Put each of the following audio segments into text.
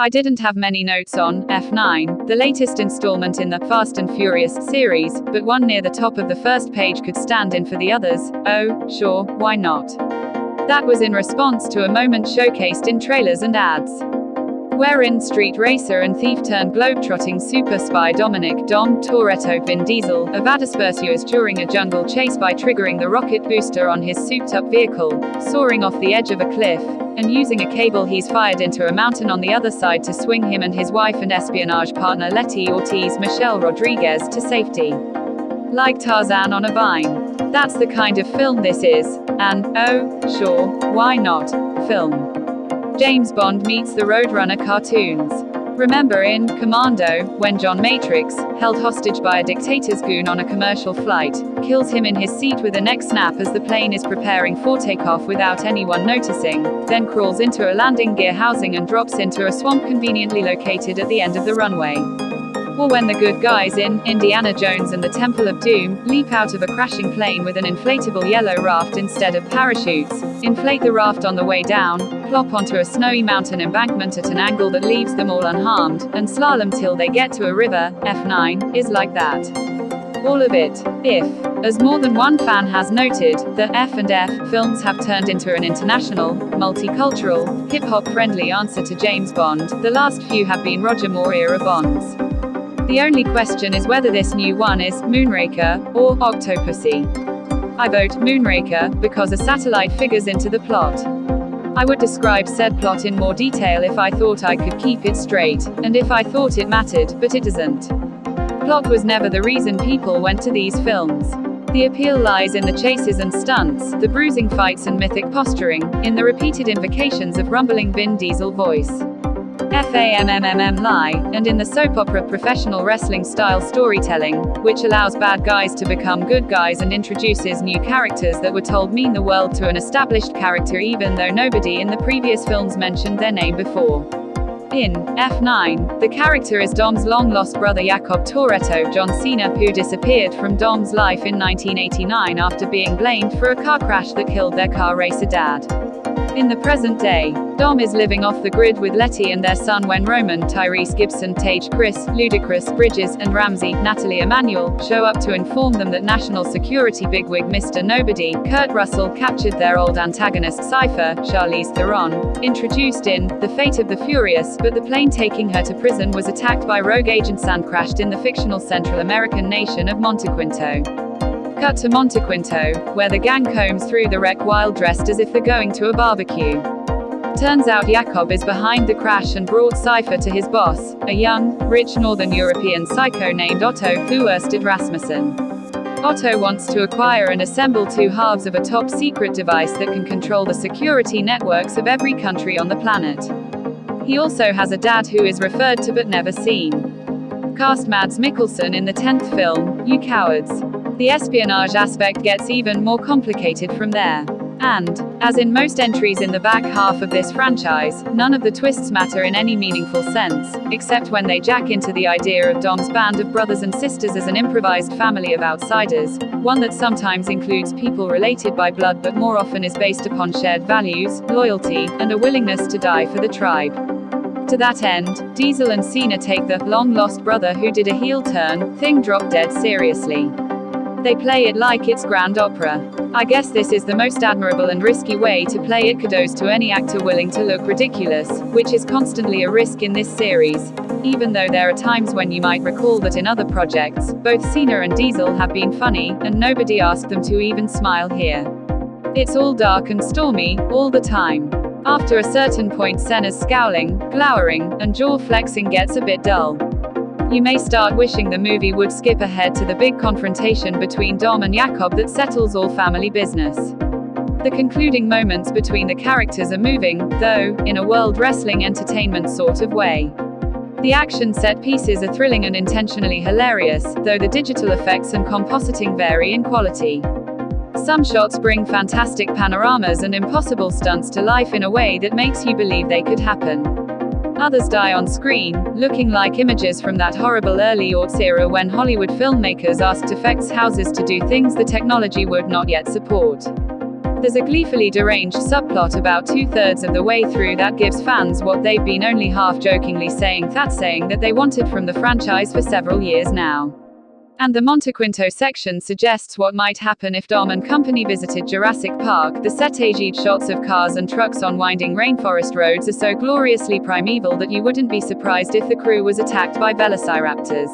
I didn't have many notes on F9, the latest installment in the Fast and Furious series, but one near the top of the first page could stand in for the others. Oh, sure, why not? That was in response to a moment showcased in trailers and ads, wherein street racer and thief-turned-globetrotting super spy Dom Toretto Vin Diesel evades pursuers during a jungle chase by triggering the rocket booster on his souped-up vehicle, soaring off the edge of a cliff, and using a cable he's fired into a mountain on the other side to swing him and his wife and espionage partner Letty Ortiz Michelle Rodriguez to safety. Like Tarzan on a vine. That's the kind of film this is. An, oh, sure, why not, film. James Bond meets the Roadrunner cartoons. Remember in Commando, when John Matrix, held hostage by a dictator's goon on a commercial flight, kills him in his seat with a neck snap as the plane is preparing for takeoff without anyone noticing, then crawls into a landing gear housing and drops into a swamp conveniently located at the end of the runway. Or when the good guys in Indiana Jones and the Temple of Doom leap out of a crashing plane with an inflatable yellow raft instead of parachutes, inflate the raft on the way down, plop onto a snowy mountain embankment at an angle that leaves them all unharmed, and slalom till they get to a river. F9 is like that. All of it. If, as more than one fan has noted, the F&F films have turned into an international, multicultural, hip-hop friendly answer to James Bond, the last few have been Roger Moore era Bonds. The only question is whether this new one is Moonraker or Octopussy. I vote Moonraker because a satellite figures into the plot. I would describe said plot in more detail if I thought I could keep it straight, and if I thought it mattered, but it doesn't. Plot was never the reason people went to these films. The appeal lies in the chases and stunts, the bruising fights and mythic posturing, in the repeated invocations of rumbling Vin Diesel voice. FAMMMM lie, and in the soap opera professional wrestling style storytelling, which allows bad guys to become good guys and introduces new characters that were told mean the world to an established character even though nobody in the previous films mentioned their name before. In F9, the character is Dom's long-lost brother Jakob Toretto John Cena, who disappeared from Dom's life in 1989 after being blamed for a car crash that killed their car racer dad. In the present day, Dom is living off the grid with Letty and their son when Roman, Tyrese Gibson, Tage Chris, Ludacris, Bridges, and Ramsey, Natalie Emanuel, show up to inform them that national security bigwig Mr. Nobody, Kurt Russell, captured their old antagonist Cypher, Charlize Theron, introduced in The Fate of the Furious, but the plane taking her to prison was attacked by rogue agents and crashed in the fictional Central American nation of Montequinto. Cut to Montequinto, where the gang combs through the wreck while dressed as if they're going to a barbecue. Turns out Jakob is behind the crash and brought Cypher to his boss, a young, rich Northern European psycho named Otto, who Ørsted Rasmussen. Otto wants to acquire and assemble two halves of a top-secret device that can control the security networks of every country on the planet. He also has a dad who is referred to but never seen. Cast Mads Mikkelsen in the 10th film, You Cowards. The espionage aspect gets even more complicated from there. And, as in most entries in the back half of this franchise, none of the twists matter in any meaningful sense, except when they jack into the idea of Dom's band of brothers and sisters as an improvised family of outsiders, one that sometimes includes people related by blood but more often is based upon shared values, loyalty, and a willingness to die for the tribe. To that end, Diesel and Cena take the long-lost brother who did a heel turn thing drop dead seriously. They play it like it's grand opera. I guess this is the most admirable and risky way to play it. Kudos to any actor willing to look ridiculous, which is constantly a risk in this series, even though there are times when you might recall that in other projects, both Cena and Diesel have been funny, and nobody asked them to even smile here. It's all dark and stormy, all the time. After a certain point Cena's scowling, glowering, and jaw flexing gets a bit dull. You may start wishing the movie would skip ahead to the big confrontation between Dom and Jakob that settles all family business. The concluding moments between the characters are moving, though, in a world wrestling entertainment sort of way. The action set pieces are thrilling and intentionally hilarious, though the digital effects and compositing vary in quality. Some shots bring fantastic panoramas and impossible stunts to life in a way that makes you believe they could happen. Others die on screen, looking like images from that horrible early aughts era when Hollywood filmmakers asked effects houses to do things the technology would not yet support. There's a gleefully deranged subplot about 2/3 of the way through that gives fans what they've been only half-jokingly saying that they wanted from the franchise for several years now. And the Montequinto section suggests what might happen if Dom and company visited Jurassic Park. The set-aged shots of cars and trucks on winding rainforest roads are so gloriously primeval that you wouldn't be surprised if the crew was attacked by velociraptors.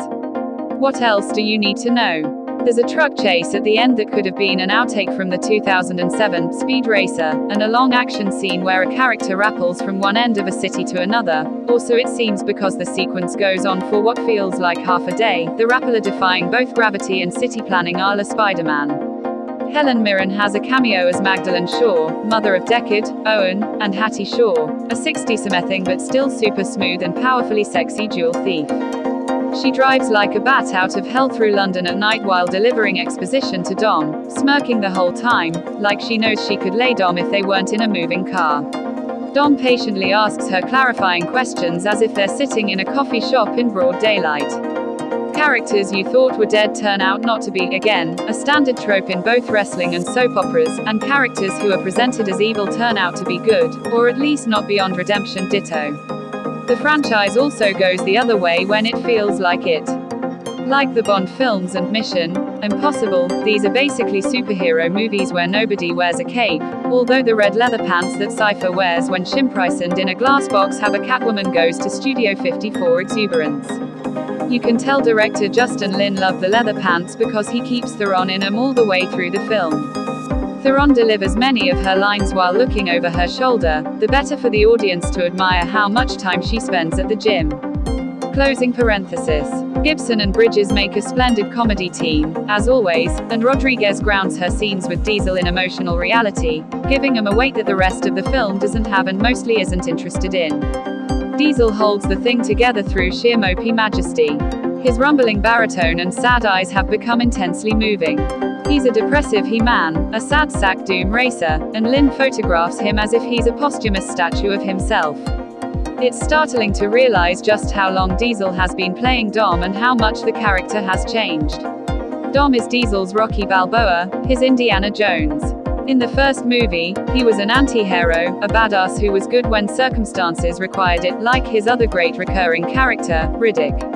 What else do you need to know? There's a truck chase at the end that could have been an outtake from the 2007 Speed Racer, and a long action scene where a character rappels from one end of a city to another. Also, it seems because the sequence goes on for what feels like half a day, the rappeler defying both gravity and city planning a la Spider-Man. Helen Mirren has a cameo as Magdalene Shaw, mother of Deckard, Owen, and Hattie Shaw, a 60-something but still super smooth and powerfully sexy jewel thief. She drives like a bat out of hell through London at night while delivering exposition to Dom, smirking the whole time, like she knows she could lay Dom if they weren't in a moving car. Dom patiently asks her clarifying questions as if they're sitting in a coffee shop in broad daylight. Characters you thought were dead turn out not to be, again, a standard trope in both wrestling and soap operas, and characters who are presented as evil turn out to be good, or at least not beyond redemption ditto. The franchise also goes the other way when it feels like it. Like the Bond films and Mission Impossible, these are basically superhero movies where nobody wears a cape, although the red leather pants that Cypher wears when imprisoned in a glass box have a Catwoman goes to Studio 54 exuberance. You can tell director Justin Lin loved the leather pants because he keeps Theron in them all the way through the film. Theron delivers many of her lines while looking over her shoulder, the better for the audience to admire how much time she spends at the gym. Closing parenthesis. Gibson and Bridges make a splendid comedy team, as always, and Rodriguez grounds her scenes with Diesel in emotional reality, giving them a weight that the rest of the film doesn't have and mostly isn't interested in. Diesel holds the thing together through sheer mopey majesty. His rumbling baritone and sad eyes have become intensely moving. He's a depressive he-man, a sad sack doom racer, and Lynn photographs him as if he's a posthumous statue of himself. It's startling to realize just how long Diesel has been playing Dom and how much the character has changed. Dom is Diesel's Rocky Balboa, his Indiana Jones. In the first movie, he was an anti-hero, a badass who was good when circumstances required it, like his other great recurring character, Riddick.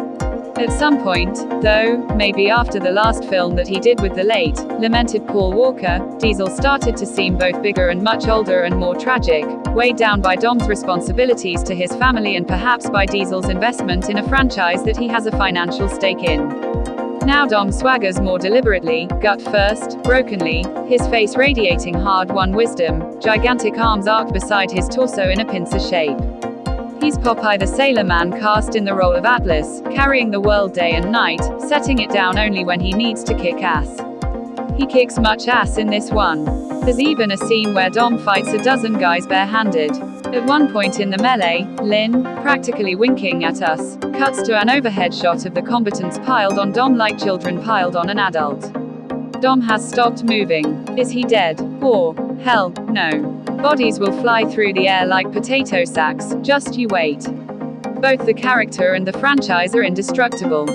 At some point, though, maybe after the last film that he did with the late, lamented Paul Walker, Diesel started to seem both bigger and much older and more tragic, weighed down by Dom's responsibilities to his family and perhaps by Diesel's investment in a franchise that he has a financial stake in. Now Dom swaggers more deliberately, gut first, brokenly, his face radiating hard-won wisdom, gigantic arms arced beside his torso in a pincer shape. He's Popeye the Sailor Man cast in the role of Atlas, carrying the world day and night, setting it down only when he needs to kick ass. He kicks much ass in this one. There's even a scene where Dom fights a dozen guys barehanded. At one point in the melee, Lynn, practically winking at us, cuts to an overhead shot of the combatants piled on Dom like children piled on an adult. Dom has stopped moving. Is he dead? Or, hell, no. Bodies will fly through the air like potato sacks, just you wait. Both the character and the franchise are indestructible.